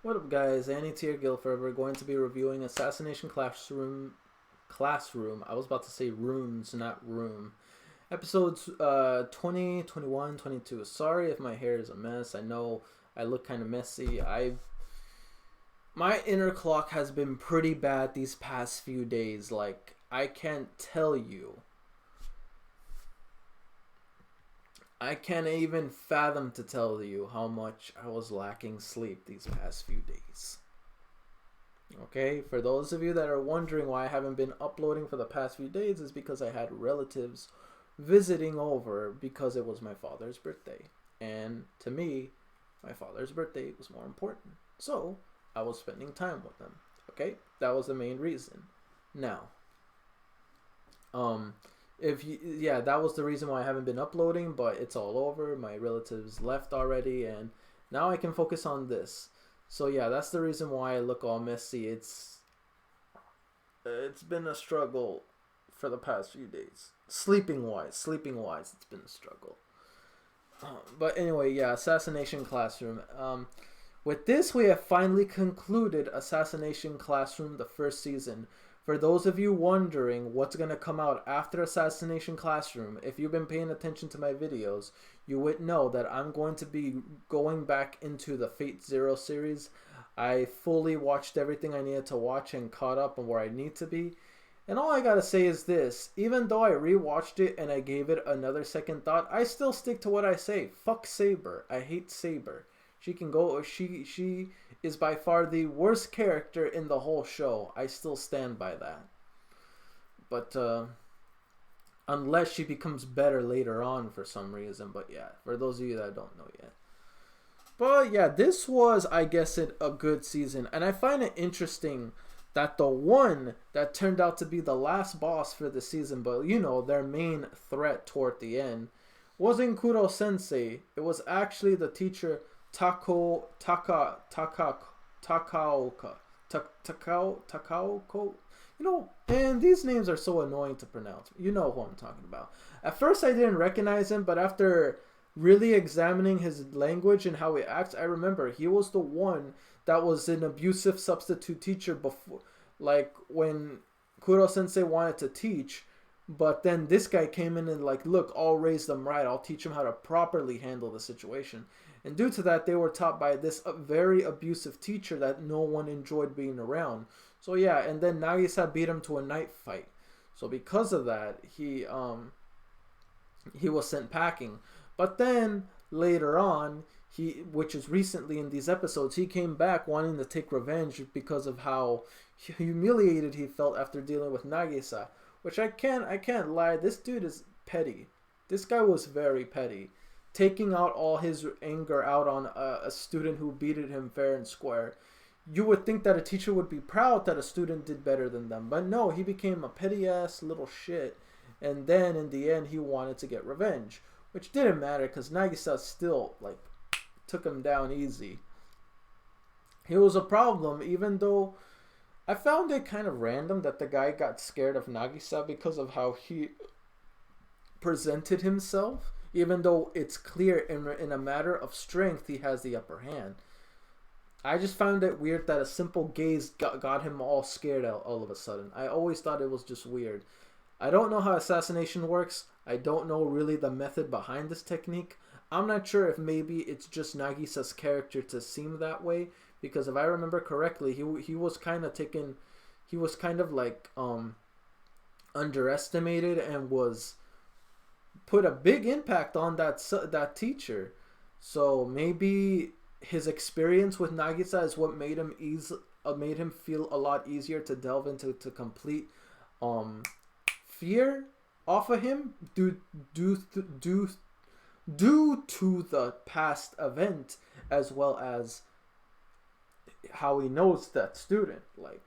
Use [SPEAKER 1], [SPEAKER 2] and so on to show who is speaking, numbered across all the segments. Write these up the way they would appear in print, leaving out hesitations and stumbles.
[SPEAKER 1] What up, guys? Annie Tier Guilford. We're going to be reviewing Assassination Classroom. Classroom. I was about to say rooms, not room. Episodes 20, 21, 22. Sorry if my hair is a mess. I know I look kind of messy. My inner clock has been pretty bad these past few days. Like, I can't tell you. I can't even fathom to tell you how much I was lacking sleep these past few days. Okay, for those of you that are wondering why I haven't been uploading for the past few days, is because I had relatives visiting over because it was my father's birthday. And to me, my father's birthday was more important. So I was spending time with them. Okay, that was the main reason. Now, um, if you, yeah, that was the reason why I haven't been uploading, but it's all over. My relatives left already, and now I can focus on this. So yeah, that's the reason why I look all messy. It's been a struggle for the past few days. Sleeping wise, it's been a struggle. But anyway, yeah, Assassination Classroom. With this, we have finally concluded Assassination Classroom, the first season. For those of you wondering what's going to come out after Assassination Classroom, if you've been paying attention to my videos, you would know that I'm going to be going back into the Fate Zero series. I fully watched everything I needed to watch and caught up on where I need to be. And all I gotta say is this: even though I rewatched it and I gave it another second thought, I still stick to what I say. Fuck Saber. I hate Saber. She can go. She is by far the worst character in the whole show. I still stand by that. But unless she becomes better later on for some reason. But yeah, for those of you that don't know yet. But yeah, this was, I guess, a good season, and I find it interesting that the one that turned out to be the last boss for the season, but you know, their main threat toward the end, wasn't Kuro Sensei. It was actually the teacher Takaoka. Takaoko. You know, and these names are so annoying to pronounce. You know who I'm talking about. At first, I didn't recognize him, but after really examining his language and how he acts, I remember he was the one that was an abusive substitute teacher before, like when Kuro Sensei wanted to teach, but then this guy came in and like, look, I'll raise them right. I'll teach them how to properly handle the situation. And due to that, they were taught by this very abusive teacher that no one enjoyed being around. So yeah, and then Nagisa beat him to a knife fight. So because of that, he was sent packing. But then later on, which is recently in these episodes, he came back wanting to take revenge because of how humiliated he felt after dealing with Nagisa. Which I can't lie, this dude is petty. This guy was very petty, taking out all his anger out on a student who beated him fair and square. You would think that a teacher would be proud that a student did better than them, but no, he became a petty ass little shit. And then in the end, he wanted to get revenge, which didn't matter because Nagisa still like took him down easy. He was a problem, even though I found it kind of random that the guy got scared of Nagisa because of how he presented himself, even though it's clear in a matter of strength he has the upper hand. I just found it weird that a simple gaze got him all scared all of a sudden. I always thought it was just weird. I don't know how assassination works. I don't know really the method behind this technique. I'm not sure if maybe it's just Nagisa's character to seem that way, because if I remember correctly, he was kind of taken, he was kind of like underestimated and was put a big impact on that teacher. So maybe his experience with Nagisa is what made him feel a lot easier to delve into, to complete fear off of him due to the past event, as well as how he knows that student. Like,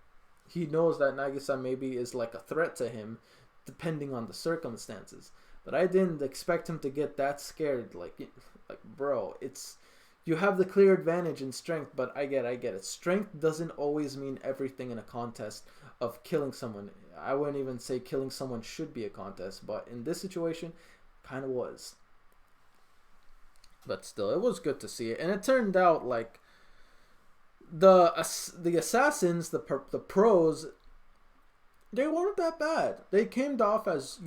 [SPEAKER 1] he knows that Nagisa maybe is like a threat to him depending on the circumstances. But I didn't expect him to get that scared. Like bro, it's, you have the clear advantage in strength, but I get it. Strength doesn't always mean everything in a contest of killing someone. I wouldn't even say killing someone should be a contest, but in this situation, kind of was. But still, it was good to see it. And it turned out like the assassins, the pros, they weren't that bad. They came off as,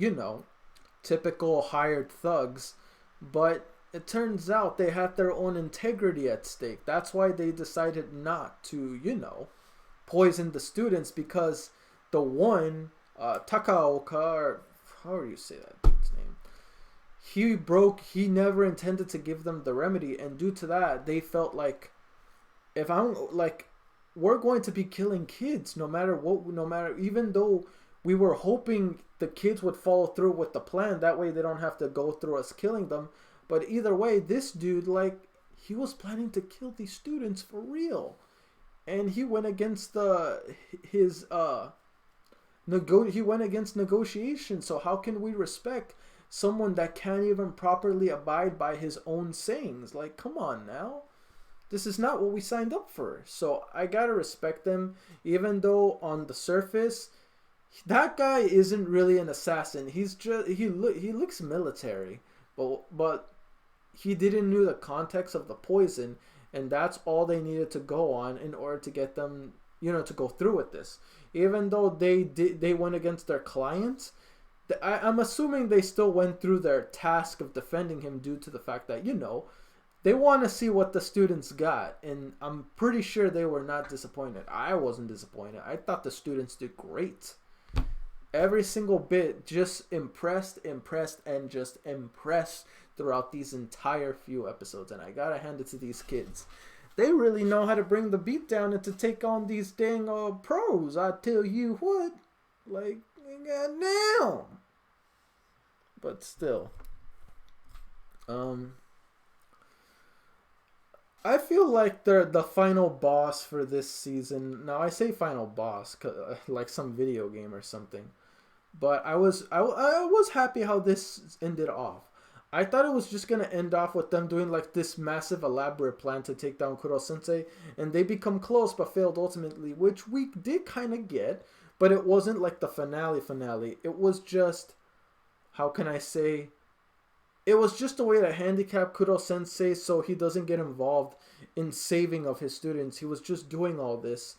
[SPEAKER 1] typical hired thugs, but it turns out they had their own integrity at stake. That's why they decided not to, poison the students, because the one, Takaoka, or how do you say that dude's name? He never intended to give them the remedy, and due to that, they felt like, we're going to be killing kids no matter what, even though we were hoping the kids would follow through with the plan, that way they don't have to go through us killing them. But either way, this dude, he was planning to kill these students for real. And he went against he went against negotiation. So how can we respect someone that can't even properly abide by his own sayings? Come on now. This is not what we signed up for. So I gotta respect them, even though on the surface, that guy isn't really an assassin. He's just he looks military, but he didn't know the context of the poison, and that's all they needed to go on in order to get them, to go through with this. Even though they went against their clients, I'm assuming they still went through their task of defending him due to the fact that, they want to see what the students got, and I'm pretty sure they were not disappointed. I wasn't disappointed. I thought the students did great. Every single bit, just impressed, and just impressed throughout these entire few episodes. And I gotta hand it to these kids. They really know how to bring the beat down and to take on these dang pros. I tell you what. Goddamn. But still. I feel like they're the final boss for this season. Now I say final boss, like some video game or something. But I was happy how this ended off. I thought it was just gonna end off with them doing this massive elaborate plan to take down Kuro Sensei, and they become close but failed ultimately, which we did kind of get, but it wasn't like the finale. It was just, how can I say? It was just a way to handicap Kuro Sensei so he doesn't get involved in saving of his students. He was just doing all this.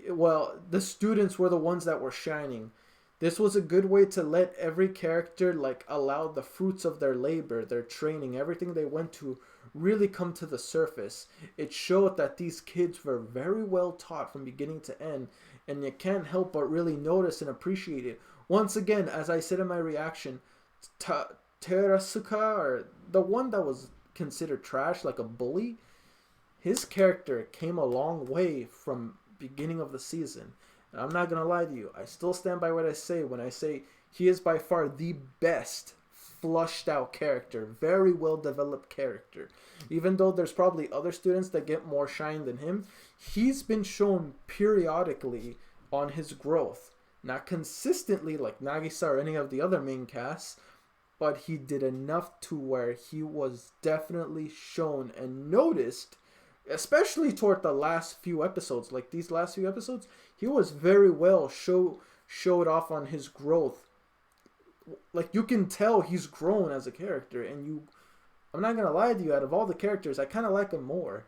[SPEAKER 1] Well, the students were the ones that were shining. This was a good way to let every character allow the fruits of their labor, their training, everything they went to really come to the surface. It showed that these kids were very well taught from beginning to end, and you can't help but really notice and appreciate it. Once again, as I said in my reaction, Terasuka, or the one that was considered trash, like a bully, his character came a long way from beginning of the season. And I'm not gonna lie to you, I still stand by what I say when I say he is by far the best flushed out character, very well developed character. Even though there's probably other students that get more shine than him, he's been shown periodically on his growth. Not consistently like Nagisa or any of the other main casts, but he did enough to where he was definitely shown and noticed, especially toward the last few episodes. Like these last few episodes, he was very well showed off on his growth. Like you can tell he's grown as a character, and I'm not gonna lie to you, out of all the characters, I kind of like him more.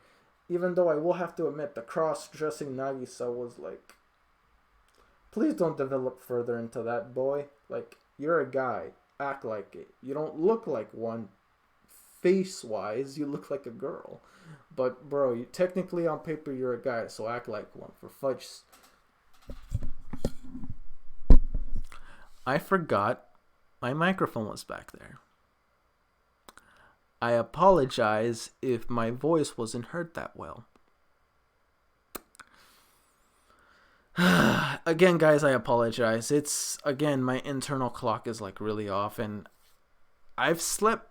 [SPEAKER 1] Even though I will have to admit, the cross-dressing Nagisa was like, please don't develop further into that, boy. Like, you're a guy. Act like it. You don't look like one face-wise. You look like a girl. But, bro, technically on paper you're a guy, so act like one. For fudge. I forgot my microphone was back there. I apologize if my voice wasn't heard that well. Again, guys, I apologize. It's, again, my internal clock is like really off, and I've slept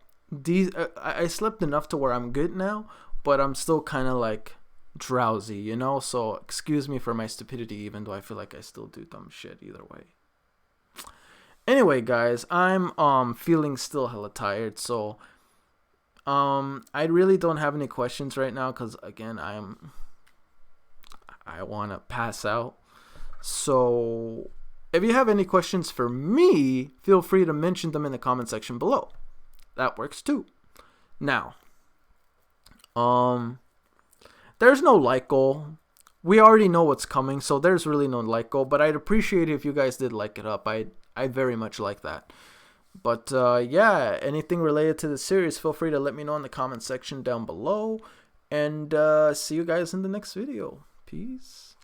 [SPEAKER 1] I slept enough to where I'm good now, but I'm still kind of like drowsy, you know? So excuse me for my stupidity, even though I feel like I still do dumb shit either way. Anyway, guys, I'm feeling still hella tired, so I really don't have any questions right now because, again, I want to pass out. So if you have any questions for me, feel free to mention them in the comment section below. That works too. Now, there's no like goal. we already know what's coming, so there's really no let go. But I'd appreciate it if you guys did like it up. I very much like that. But yeah, anything related to the series, feel free to let me know in the comment section down below. And see you guys in the next video. Peace.